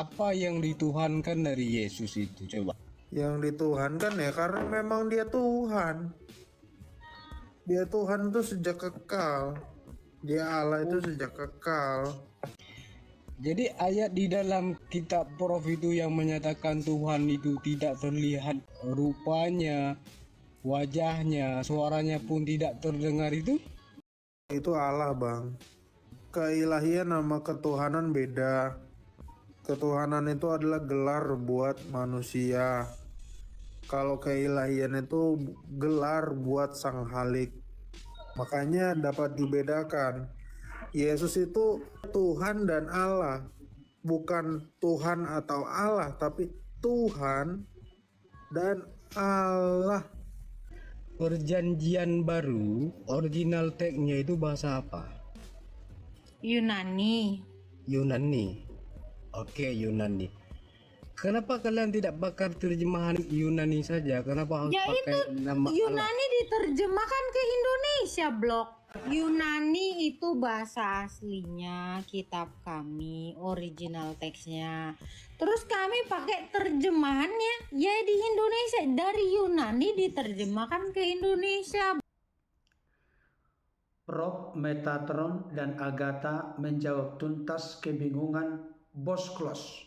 Apa yang dituhankan dari Yesus itu? Coba. Yang dituhankan ya karena memang dia Tuhan. Dia Tuhan itu sejak kekal. Dia Allah itu sejak kekal. Jadi ayat di dalam kitab Prof itu yang menyatakan Tuhan itu tidak terlihat rupanya, wajahnya, suaranya pun tidak terdengar Itu Allah, Bang. Keilahian sama ketuhanan beda. Ketuhanan itu adalah gelar buat manusia. Kalau keilahian itu gelar buat Sang Halik. Makanya dapat dibedakan. Yesus itu Tuhan dan Allah. Bukan Tuhan atau Allah, tapi Tuhan dan Allah. Perjanjian baru, original text-nya itu bahasa apa? Yunani. Yunani. Oke, Yunani. Kenapa kalian tidak pakai terjemahan Yunani saja? Kenapa harus Ya pakai nama Allah? Yunani diterjemahkan ke Indonesia, Blok. Yunani itu bahasa aslinya kitab kami, original teksnya. Terus kami pakai terjemahannya ya di Indonesia, dari Yunani diterjemahkan ke Indonesia. Prof. Metatron dan Agatha menjawab tuntas kebingungan Bosklos.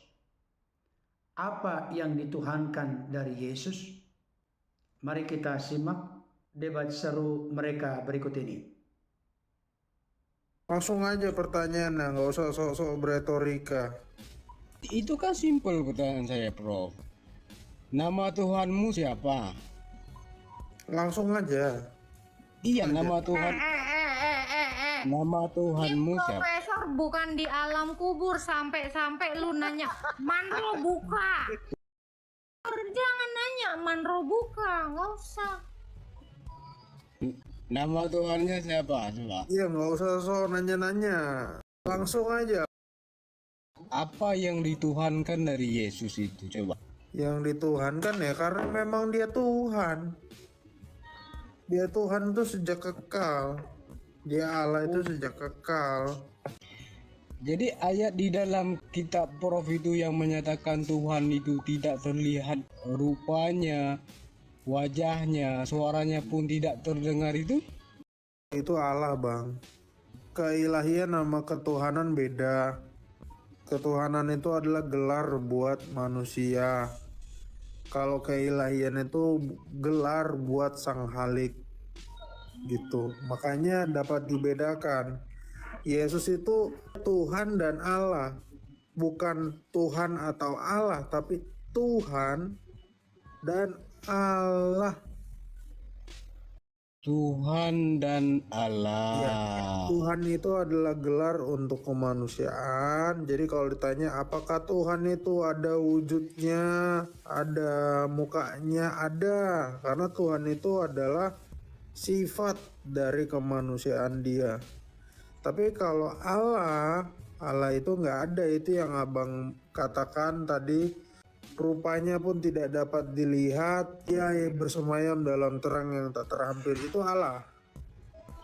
Apa yang dituhankan dari Yesus? Mari kita simak debat seru mereka berikut ini. Langsung aja pertanyaannya, nggak usah sok-sok beretorika. Itu kan simpel pertanyaan saya, Prof. Nama Tuhanmu siapa? Langsung aja. Iya, nama Tuhan. Nama Tuhanmu siapa? Profesor bukan di alam kubur sampai lu nanya Manro buka. Jangan nanya Manro buka, nggak usah. Nama Tuhannya siapa? Coba. Iya, nggak usah sok nanya-nanya. Langsung aja. Apa yang dituhankan dari Yesus itu? Coba. Yang dituhankan ya karena memang dia Tuhan. Dia Tuhan itu sejak kekal. Dia Allah itu sejak kekal. Jadi ayat di dalam kitab Prof itu yang menyatakan Tuhan itu tidak terlihat rupanya, wajahnya, suaranya pun tidak terdengar Itu Allah, Bang. Keilahian sama ketuhanan beda. Ketuhanan itu adalah gelar buat manusia. Kalau keilahian itu gelar buat Sang Halik. Gitu. Makanya dapat dibedakan. Yesus itu Tuhan dan Allah. Bukan Tuhan atau Allah, tapi Tuhan dan Allah. Tuhan dan Allah. Ya, Tuhan itu adalah gelar untuk kemanusiaan. Jadi kalau ditanya apakah Tuhan itu ada wujudnya, ada mukanya, ada. Karena Tuhan itu adalah sifat dari kemanusiaan dia. Tapi kalau Allah itu nggak ada. Itu yang abang katakan tadi. Rupanya pun tidak dapat dilihat, dia bersemayam dalam terang yang tak terhampir. Itu Allah.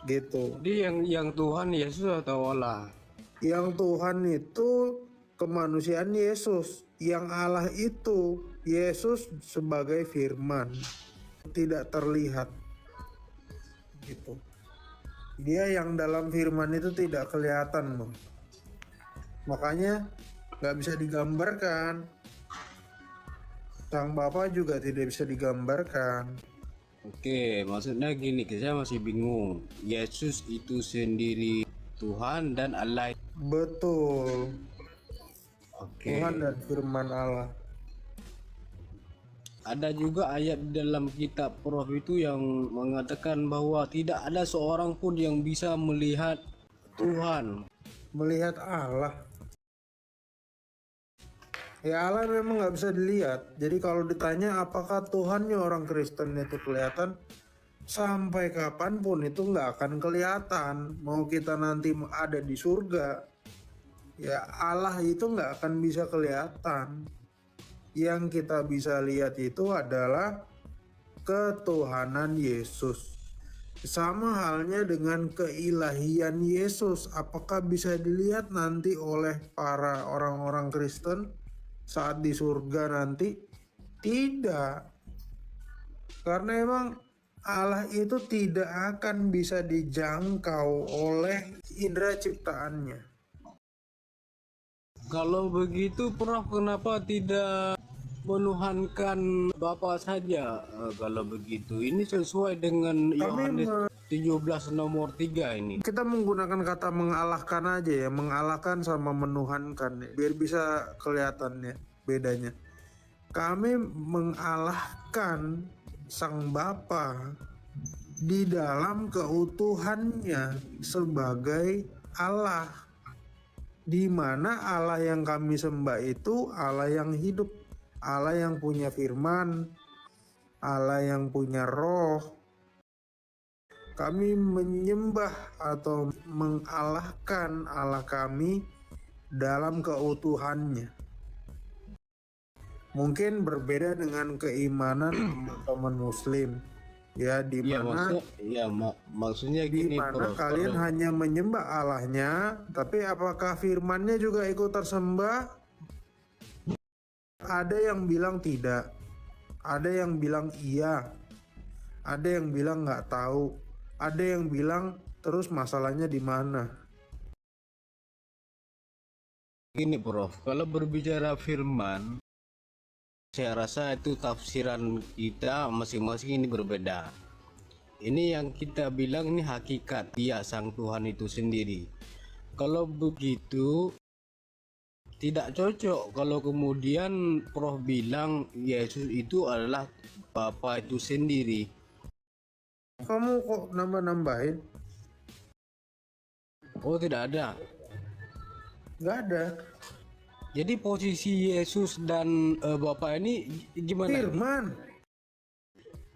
Gitu. Jadi yang Tuhan Yesus atau Allah? Yang Tuhan itu kemanusiaan Yesus. Yang Allah itu Yesus sebagai firman. Tidak terlihat. Gitu. Dia yang dalam firman itu tidak kelihatan, Bang. Makanya nggak bisa digambarkan. Sang Bapa juga tidak bisa digambarkan. Oke, maksudnya gini, saya masih bingung. Yesus itu sendiri Tuhan dan Allah. Betul. Oke. Tuhan dan firman Allah. Ada juga ayat di dalam kitab Prof itu yang mengatakan bahwa tidak ada seorang pun yang bisa melihat Tuhan. Melihat Allah. Ya Allah memang nggak bisa dilihat. Jadi kalau ditanya apakah Tuhannya orang Kristen itu kelihatan, sampai kapanpun itu nggak akan kelihatan. Mau kita nanti ada di surga, ya Allah itu nggak akan bisa kelihatan. Yang kita bisa lihat itu adalah ketuhanan Yesus. Sama halnya dengan keilahian Yesus. Apakah bisa dilihat nanti oleh para orang-orang Kristen? saat di surga nanti? Tidak. Karena emang Allah itu tidak akan bisa dijangkau oleh indera ciptaannya. Kalau begitu Prof, kenapa tidak menuhankan Bapa saja? Kalau begitu ini sesuai dengan Yohanes 17 nomor 3 ini. Kita menggunakan kata mengalahkan aja ya, mengalahkan sama menuhankan, biar bisa kelihatannya bedanya. Kami mengalahkan Sang Bapa di dalam keutuhannya sebagai Allah, di mana Allah yang kami sembah itu Allah yang hidup, Allah yang punya firman, Allah yang punya roh. Kami menyembah atau mengalahkan Allah kami dalam keutuhannya. Mungkin berbeda dengan keimanan teman-teman Muslim, ya, di mana maksudnya di gini, mana Prof. kalian hanya menyembah Allahnya, tapi apakah firman-Nya juga ikut tersembah? Ada yang bilang tidak, ada yang bilang iya, ada yang bilang nggak tahu, ada yang bilang terus masalahnya di mana? Gini Prof, kalau berbicara firman, saya rasa itu tafsiran kita masing-masing ini berbeda. Ini yang kita bilang ini hakikat dia Sang Tuhan itu sendiri. Kalau begitu tidak cocok kalau kemudian Prof bilang Yesus itu adalah Bapa itu sendiri. Kamu kok nambah-nambahin? Oh, tidak ada. Nggak ada. Jadi posisi Yesus dan Bapa ini gimana? Firman.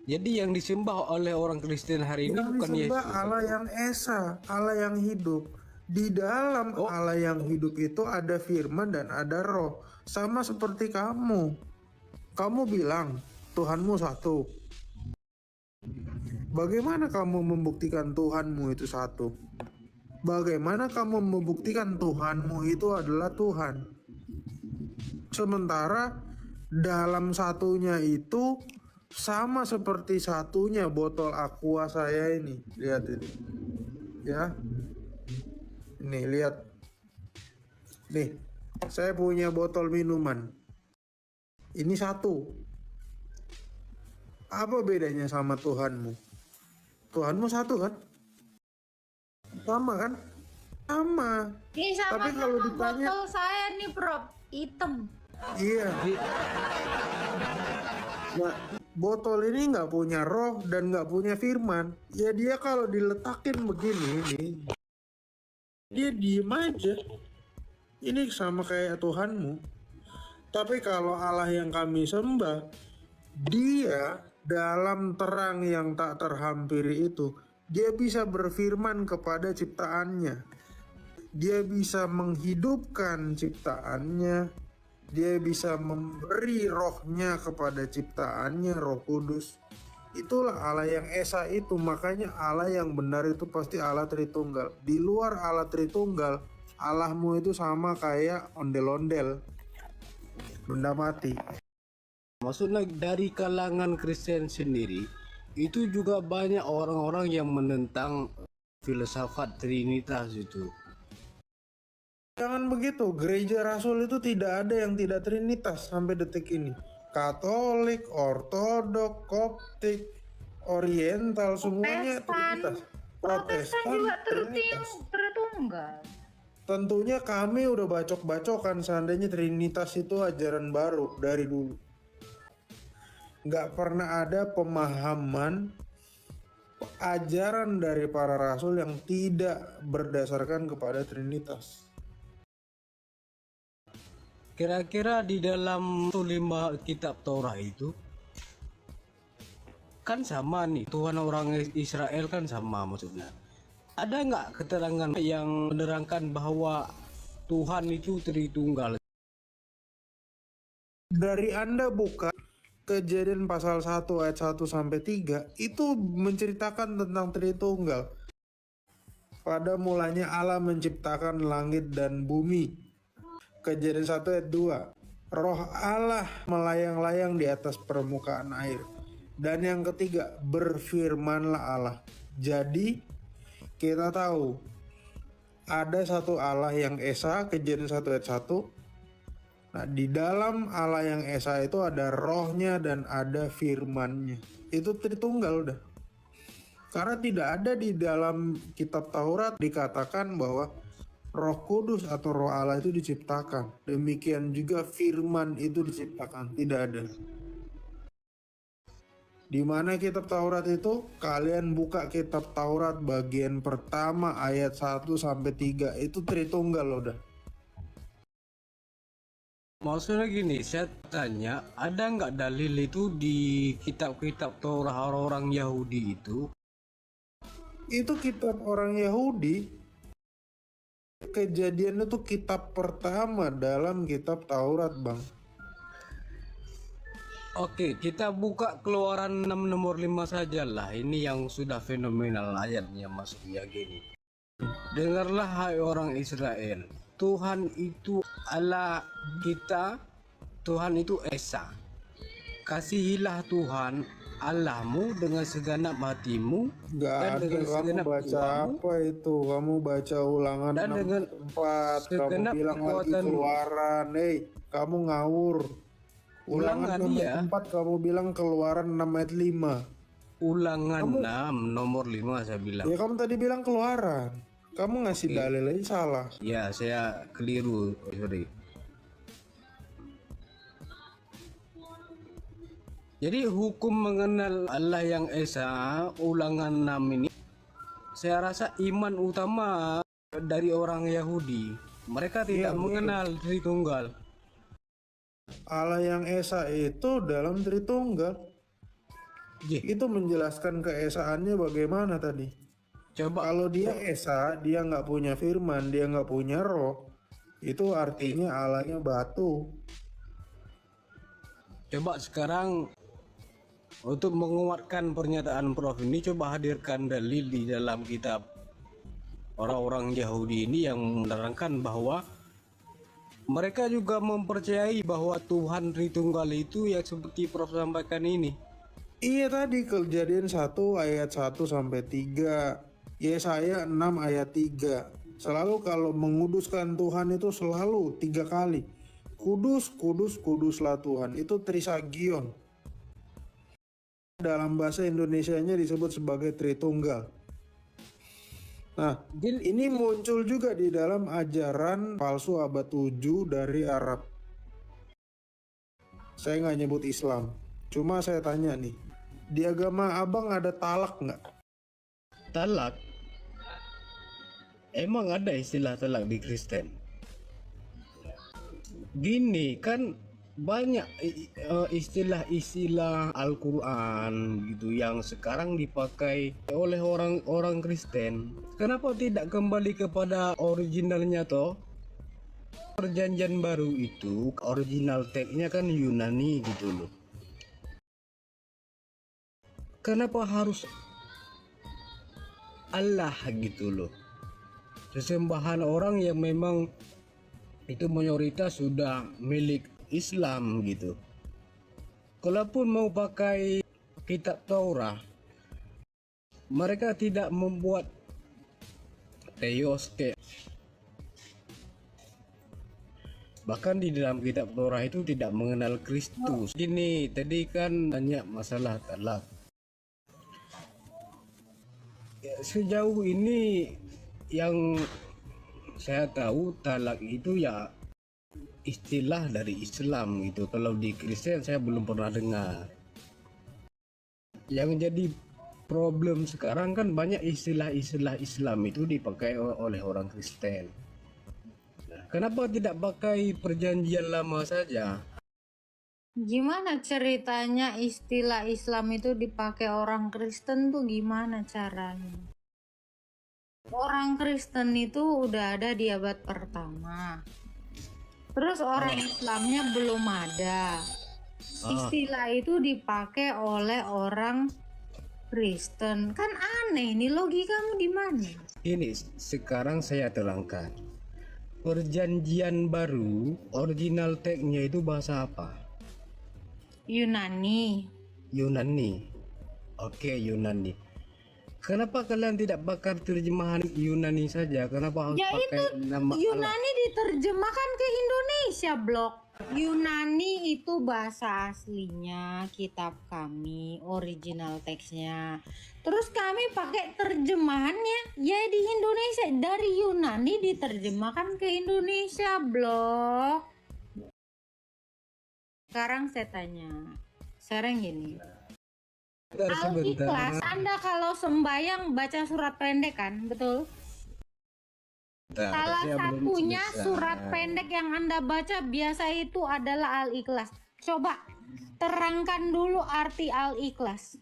Jadi yang disembah oleh orang Kristen hari ini Yang bukan disembah Yesus. Allah yang esa, Allah yang hidup. Di dalam Allah yang hidup itu ada firman dan ada roh. Sama seperti kamu. Kamu bilang Tuhanmu satu. Bagaimana kamu membuktikan Tuhanmu itu satu? Bagaimana kamu membuktikan Tuhanmu itu adalah Tuhan? Sementara dalam satunya itu sama seperti satunya botol aqua saya ini. Lihat ini. Ya. Nih, lihat. Nih, saya punya botol minuman. Ini satu. Apa bedanya sama Tuhanmu? Tuhanmu satu kan? Sama kan? Sama. Ini sama Tapi kalau sama ditanya, botol saya nih Prof, hitam. iya. Nah, botol ini nggak punya roh dan nggak punya firman. Ya dia kalau diletakin begini nih, dia diem aja. Ini sama kayak Tuhanmu. Tapi kalau Allah yang kami sembah, dia dalam terang yang tak terhampiri itu, dia bisa berfirman kepada ciptaannya. Dia bisa menghidupkan ciptaannya. Dia bisa memberi rohnya kepada ciptaannya, Roh Kudus. Itulah Allah yang esa itu. Makanya Allah yang benar itu pasti Allah Tritunggal. Di luar Allah Tritunggal, Allahmu itu sama kayak ondel-ondel, benda mati. Maksudnya dari kalangan Kristen sendiri itu juga banyak orang-orang yang menentang filsafat Trinitas itu. Jangan begitu, gereja Rasul itu tidak ada yang tidak Trinitas sampai detik ini. Katolik, Ortodok, Koptik, Oriental, semuanya Trinitas. Protestan juga Trinitas. Tritunggal. Tentunya kami udah bacok-bacokan seandainya Trinitas itu ajaran baru dari dulu. Nggak pernah ada pemahaman ajaran dari para rasul yang tidak berdasarkan kepada Trinitas. Kira-kira di dalam 5 kitab Taurat itu kan sama nih, Tuhan orang Israel kan sama maksudnya. Ada nggak keterangan yang menerangkan bahwa Tuhan itu Tritunggal? Dari Anda buka Kejadian pasal 1 ayat 1 sampai 3 itu menceritakan tentang Tritunggal. Pada mulanya Allah menciptakan langit dan bumi. Kejadian 1 ayat 2. Roh Allah melayang-layang di atas permukaan air. Dan yang ketiga, berfirmanlah Allah. Jadi kita tahu ada satu Allah yang Esa, Kejadian 1 ayat 1. Nah, di dalam Allah yang Esa itu ada rohnya dan ada firmannya. Itu Tritunggal udah. Karena tidak ada di dalam kitab Taurat dikatakan bahwa Roh Kudus atau Roh Allah itu diciptakan. Demikian juga firman itu diciptakan. Tidak ada. Di mana kitab Taurat itu? Kalian buka kitab Taurat bagian pertama ayat 1 sampai 3. Itu Tritunggal udah. Maksudnya gini, saya tanya, ada nggak dalil itu di kitab-kitab Taurat orang Yahudi itu? Itu kitab orang Yahudi. Kejadian itu kitab pertama dalam kitab Taurat, Bang. Oke, kita buka Keluaran 6 nomor 5 saja lah. Ini yang sudah fenomenal ayatnya maksudnya gini. Dengarlah hai orang Israel, Tuhan itu Allah kita, Tuhan itu Esa. Kasihilah Tuhan Allahmu dengan segenap hatimu Gak dan ada, dengan kamu segenap baca jiwamu apa itu? Kamu baca Ulangan dan 6 dengan 4. Kamu segenap bilang lagi kekuatan. Keluaran. Kamu ngawur. Ulangan Ulangan 6 ya. ayat 4 kamu bilang Keluaran 6 ayat 5. Ulangan 6 nomor 5 saya bilang. Ya kamu tadi bilang Keluaran. Kamu ngasih Oke. dalil aja salah. Ya, saya keliru, sorry. Jadi hukum mengenal Allah yang Esa, Ulangan 6 ini, saya rasa iman utama dari orang Yahudi. Mereka tidak betul. mengenal Tritunggal. Allah yang Esa itu dalam Tritunggal. Itu menjelaskan keesaannya bagaimana tadi. Coba Kalau dia Esa, dia nggak punya firman, dia nggak punya roh. Itu artinya Allahnya batu. coba sekarang untuk menguatkan pernyataan Prof ini, coba hadirkan dalil di dalam kitab orang-orang Yahudi ini yang menerangkan bahwa mereka juga mempercayai bahwa Tuhan Tritunggal itu yang seperti Prof sampaikan ini. Iya tadi Kejadian 1 ayat 1 sampai 3. Yesaya 6 ayat 3. Selalu kalau menguduskan Tuhan itu selalu 3 kali. Kudus, kudus, kuduslah Tuhan. Itu Trisagion. Dalam bahasa Indonesianya disebut sebagai Tritunggal. Nah, ini muncul juga di dalam ajaran palsu abad 7 dari Arab. Saya nggak nyebut Islam. Cuma saya tanya nih, di agama abang ada talak nggak? Talak? Emang ada istilah talak di Kristen? Gini kan banyak istilah-istilah Al-Quran gitu yang sekarang dipakai oleh orang-orang Kristen. Kenapa tidak kembali kepada originalnya toh? Perjanjian baru itu original teksnya kan Yunani gitu loh. Kenapa harus Allah gitu loh? Sesembahan orang yang memang itu mayoritas sudah milik Islam gitu. Kalaupun mau pakai kitab Taurat, mereka tidak membuat teos. Bahkan di dalam kitab Taurat itu tidak mengenal Kristus. Gini, tadi kan banyak masalah talak. Ya, sejauh ini yang saya tahu talak itu ya istilah dari Islam gitu. Kalau di Kristen saya belum pernah dengar. Yang jadi problem sekarang kan banyak istilah-istilah Islam itu dipakai oleh orang Kristen. Nah, kenapa tidak pakai perjanjian lama saja? Gimana ceritanya istilah Islam itu dipakai orang Kristen tuh gimana caranya? Orang Kristen itu udah ada di abad pertama. Terus orang Islamnya belum ada. Istilah itu dipakai oleh orang Kristen. Kan aneh, ini logikamu di mana? Ini sekarang saya terangkan. Perjanjian baru, original text-nya itu bahasa apa? Yunani. Yunani. Oke, Yunani. Kenapa kalian tidak pakai terjemahan Yunani saja? Kenapa harus Ya itu pakai nama Allah? Yunani diterjemahkan ke Indonesia, Blok. Yunani itu bahasa aslinya kitab kami, original teksnya. Terus kami pakai terjemahannya ya di Indonesia, dari Yunani diterjemahkan ke Indonesia, Blok. Sekarang saya tanya, sekarang gini, Al-Ikhlas, Anda kalau sembayang baca surat pendek kan, betul? Salah satunya surat pendek yang Anda baca biasa itu adalah Al-Ikhlas. Coba terangkan dulu arti Al-Ikhlas.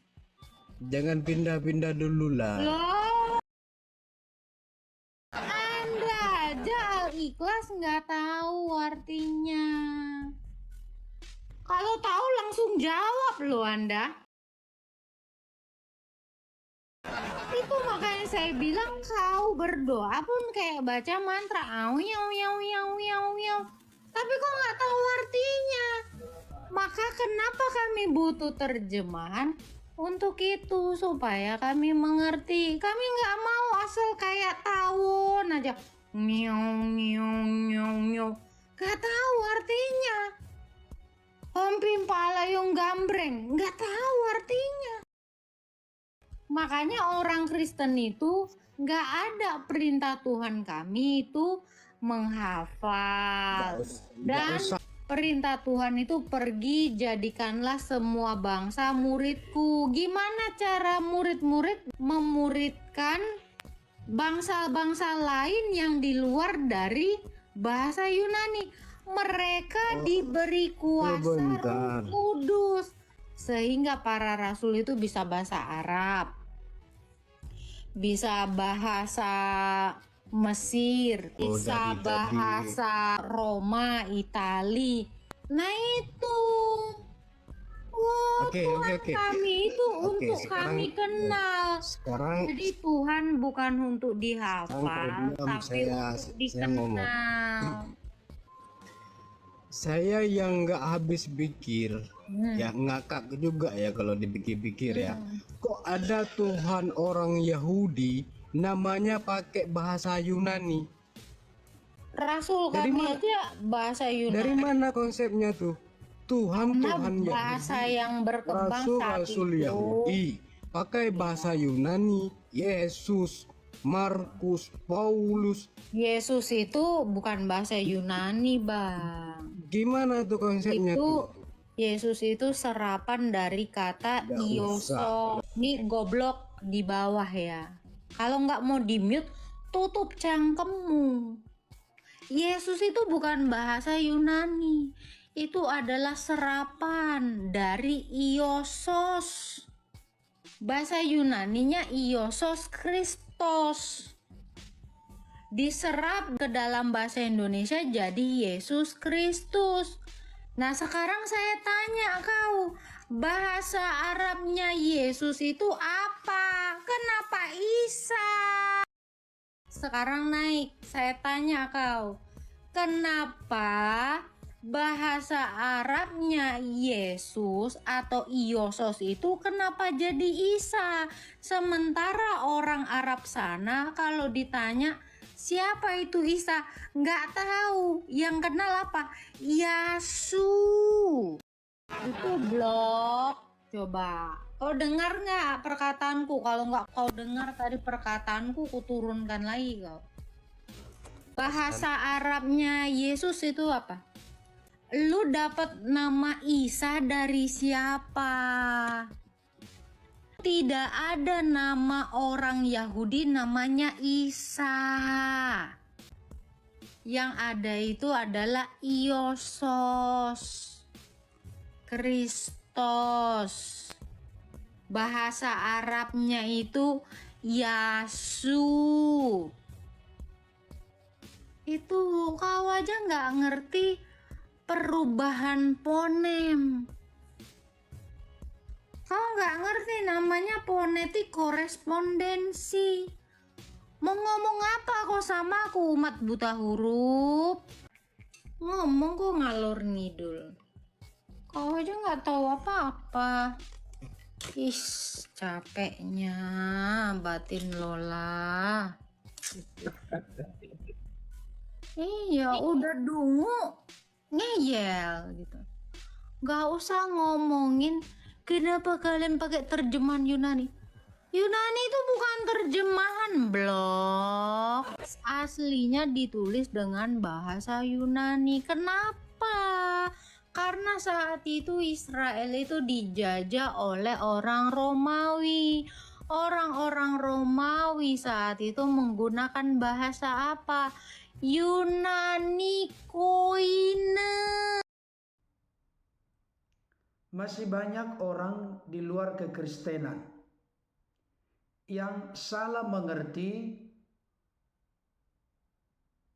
Jangan pindah-pindah dulu lah. Loh, Anda aja Al-Ikhlas nggak tahu artinya. Kalau tahu langsung jawab loh Anda. Itu makanya saya bilang kau berdoa pun kayak baca mantra tapi kok nggak tahu artinya. Maka kenapa kami butuh terjemahan untuk itu, supaya kami mengerti. Kami nggak mau asal kayak tawon aja nggak tahu artinya. Hompim palayong gambreng nggak tahu artinya. Makanya orang Kristen itu nggak ada perintah Tuhan kami itu menghafal. Dan perintah Tuhan itu pergi jadikanlah semua bangsa muridku. Gimana cara murid-murid memuridkan bangsa-bangsa lain yang di luar dari bahasa Yunani? Mereka diberi kuasa Roh Kudus sehingga para rasul itu bisa bahasa Arab, bisa bahasa Mesir, bisa bahasa Roma, Itali. Nah itu, Tuhan kami itu untuk kami kenal. Sekarang, jadi Tuhan bukan untuk dihafal, tapi untuk dikenal. Saya yang nggak habis pikir, ya ngakak juga ya kalau dipikir-pikir ya. Kok ada Tuhan orang Yahudi namanya pakai bahasa Yunani? Rasul kami aja bahasa Yunani. Dari mana konsepnya tuh? Tuhan bahasa Yahudi, yang berkembang saat Rasul itu. Yahudi pakai bahasa Yunani. Yesus, Markus, Paulus. Yesus itu bukan bahasa Yunani, Bang. Gimana tuh konsepnya tuh? Yesus itu serapan dari kata iosos. Ini goblok di bawah ya. Kalau nggak mau di mute, tutup cangkemmu. Yesus itu bukan bahasa Yunani. Itu adalah serapan dari iosos. Bahasa Yunaninya iosos Kristos. Diserap ke dalam bahasa Indonesia jadi Yesus Kristus. Nah sekarang saya tanya kau, bahasa Arabnya Yesus itu apa? Kenapa Isa? Sekarang naik, saya tanya kau, kenapa bahasa Arabnya Yesus atau Iosos itu kenapa jadi Isa? Sementara orang Arab sana kalau ditanya siapa itu Isa, nggak tahu. Yang kenal apa? Yasu. Itu blok. Coba kau dengar nggak perkataanku? Kalau nggak kau dengar tadi perkataanku, kuturunkan lagi kau. Bahasa Arabnya Yesus itu apa? Lu dapat nama Isa dari siapa? Tidak ada nama orang Yahudi namanya Isa. Yang ada itu adalah Iosos, Kristos. Bahasa Arabnya itu Yasu. Itu kau aja nggak ngerti perubahan fonem. Kau nggak ngerti namanya fonetik korespondensi. Mau ngomong apa kok sama aku umat buta huruf? Ngomong kok ngalor ngidul. Kau aja nggak tahu apa-apa. Is, capeknya batin Lola. Iya, udah dungu ngeyel gitu. Gak usah ngomongin kenapa kalian pakai terjemahan Yunani. Yunani itu bukan terjemahan blog. Aslinya ditulis dengan bahasa Yunani. Kenapa? Karena saat itu Israel itu dijajah oleh orang Romawi. Orang-orang Romawi saat itu menggunakan bahasa apa? Yunani Koine. Masih banyak orang di luar kekristenan yang salah mengerti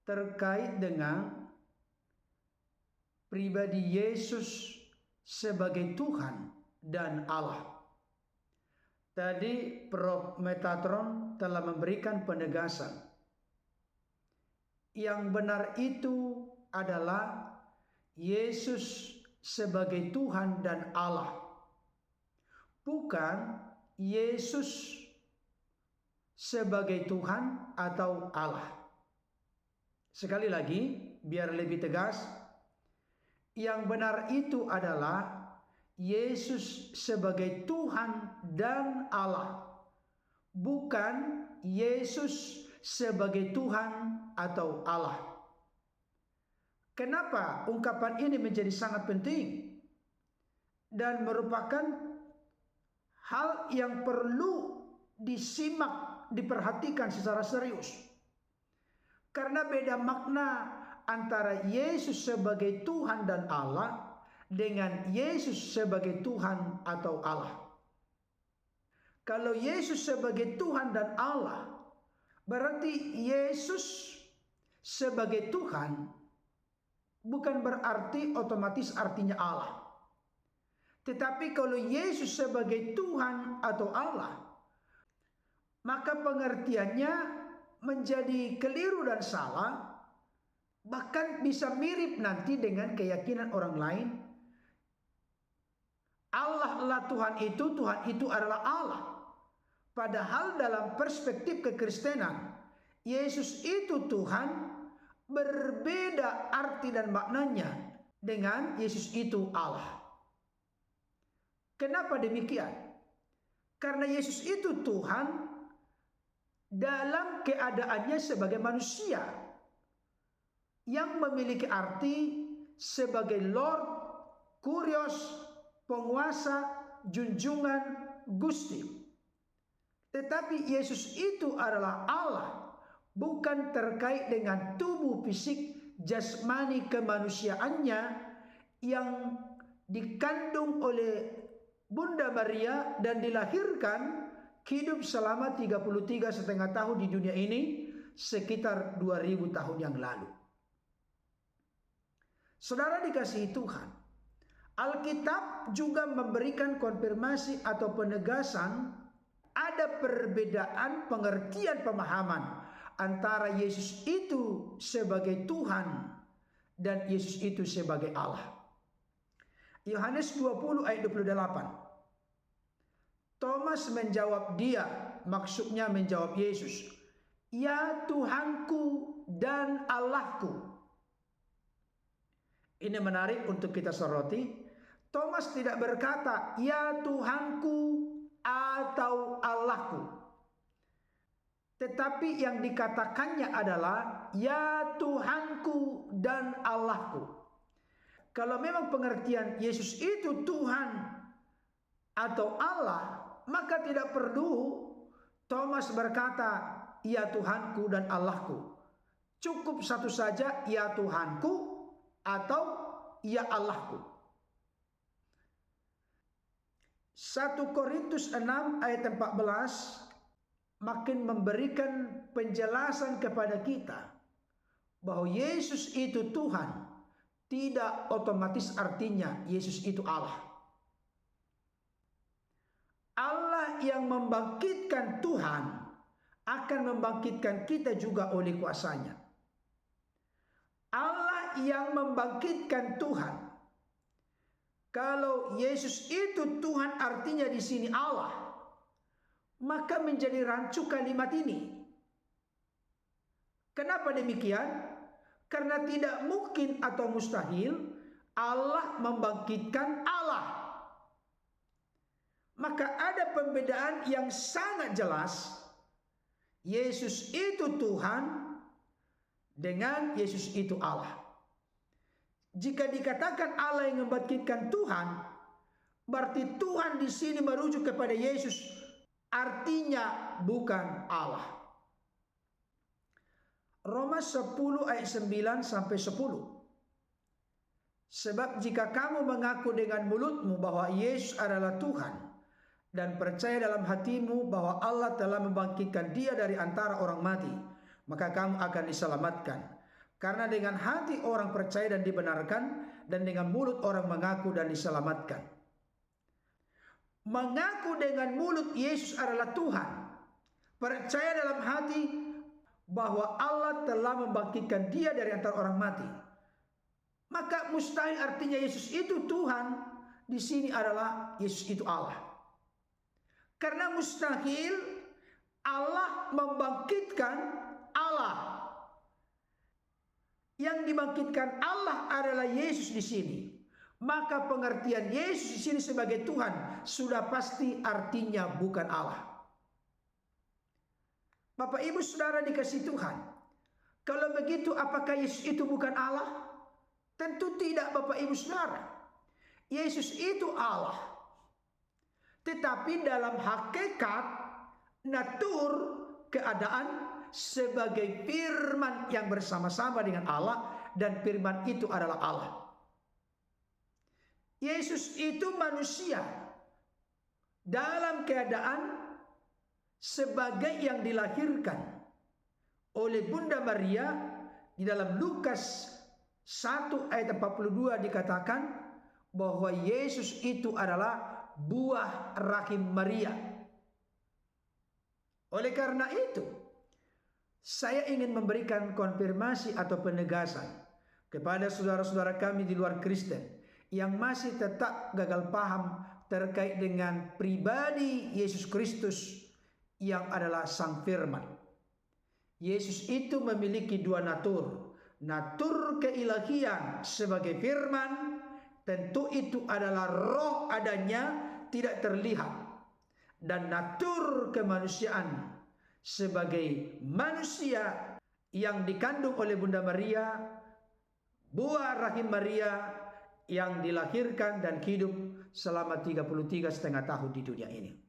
terkait dengan pribadi Yesus sebagai Tuhan dan Allah. Tadi Prof. Metatron telah memberikan penegasan. Yang benar itu adalah Yesus sebagai Tuhan dan Allah, bukan Yesus sebagai Tuhan atau Allah. Sekali lagi, biar lebih tegas, yang benar itu adalah Yesus sebagai Tuhan dan Allah, bukan Yesus sebagai Tuhan atau Allah. Kenapa ungkapan ini menjadi sangat penting dan merupakan hal yang perlu disimak, diperhatikan secara serius? Karena beda makna antara Yesus sebagai Tuhan dan Allah dengan Yesus sebagai Tuhan atau Allah. Kalau Yesus sebagai Tuhan dan Allah, berarti Yesus sebagai Tuhan bukan berarti otomatis artinya Allah. Tetapi kalau Yesus sebagai Tuhan atau Allah, maka pengertiannya menjadi keliru dan salah, bahkan bisa mirip nanti dengan keyakinan orang lain. Allah adalah Tuhan itu adalah Allah. Padahal dalam perspektif kekristenan, Yesus itu Tuhan, berbeda arti dan maknanya dengan Yesus itu Allah. Kenapa demikian? Karena Yesus itu Tuhan dalam keadaannya sebagai manusia yang memiliki arti sebagai Lord, Kurios, penguasa, junjungan, Gusti. Tetapi Yesus itu adalah Allah, bukan terkait dengan tubuh fisik jasmani kemanusiaannya yang dikandung oleh Bunda Maria dan dilahirkan, hidup selama 33,5 tahun di dunia ini, sekitar 2000 tahun yang lalu. Saudara dikasihi Tuhan, Alkitab juga memberikan konfirmasi atau penegasan ada perbedaan pengertian pemahaman antara Yesus itu sebagai Tuhan dan Yesus itu sebagai Allah. Yohanes 20 ayat 28. Thomas menjawab dia, maksudnya menjawab Yesus, "Ya Tuhanku dan Allahku." Ini menarik untuk kita soroti. Thomas tidak berkata, "Ya Tuhanku atau Allahku." Tetapi yang dikatakannya adalah, "Ya Tuhanku dan Allahku." Kalau memang pengertian Yesus itu Tuhan atau Allah, maka tidak perlu Thomas berkata, "Ya Tuhanku dan Allahku." Cukup satu saja, "Ya Tuhanku" atau "Ya Allahku." 1 Korintus 6 ayat 14 makin memberikan penjelasan kepada kita bahwa Yesus itu Tuhan tidak otomatis artinya Yesus itu Allah. Allah yang membangkitkan Tuhan akan membangkitkan kita juga oleh kuasanya. Allah yang membangkitkan Tuhan. Kalau Yesus itu Tuhan artinya di sini Allah, maka menjadi rancu kalimat ini. Kenapa demikian? Karena tidak mungkin atau mustahil Allah membangkitkan Allah. Maka ada pembedaan yang sangat jelas. Yesus itu Tuhan dengan Yesus itu Allah. Jika dikatakan Allah yang membangkitkan Tuhan, berarti Tuhan di sini merujuk kepada Yesus, artinya bukan Allah. Roma 10 ayat 9 sampai 10. Sebab jika kamu mengaku dengan mulutmu bahwa Yesus adalah Tuhan dan percaya dalam hatimu bahwa Allah telah membangkitkan Dia dari antara orang mati, maka kamu akan diselamatkan. Karena dengan hati orang percaya dan dibenarkan, dan dengan mulut orang mengaku dan diselamatkan. Mengaku dengan mulut Yesus adalah Tuhan, percaya dalam hati bahwa Allah telah membangkitkan Dia dari antara orang mati, maka mustahil artinya Yesus itu Tuhan di sini adalah Yesus itu Allah. Karena mustahil Allah membangkitkan Allah. Yang dibangkitkan Allah adalah Yesus di sini. Maka pengertian Yesus di sini sebagai Tuhan sudah pasti artinya bukan Allah. Bapak Ibu Saudara dikasih Tuhan, kalau begitu apakah Yesus itu bukan Allah? Tentu tidak, Bapak Ibu Saudara. Yesus itu Allah. Tetapi dalam hakikat, natur, keadaan sebagai firman yang bersama-sama dengan Allah, dan firman itu adalah Allah. Yesus itu manusia dalam keadaan sebagai yang dilahirkan oleh Bunda Maria. Di dalam Lukas 1 ayat 42 dikatakan bahwa Yesus itu adalah buah rahim Maria. Oleh karena itu, saya ingin memberikan konfirmasi atau penegasan kepada saudara-saudara kami di luar Kristen yang masih tetap gagal paham terkait dengan pribadi Yesus Kristus yang adalah Sang Firman. Yesus itu memiliki dua natur. Natur keilahian sebagai firman, tentu itu adalah roh adanya, tidak terlihat. Dan natur kemanusiaan sebagai manusia yang dikandung oleh Bunda Maria, buah rahim Maria yang dilahirkan dan hidup selama 33,5 tahun di dunia ini.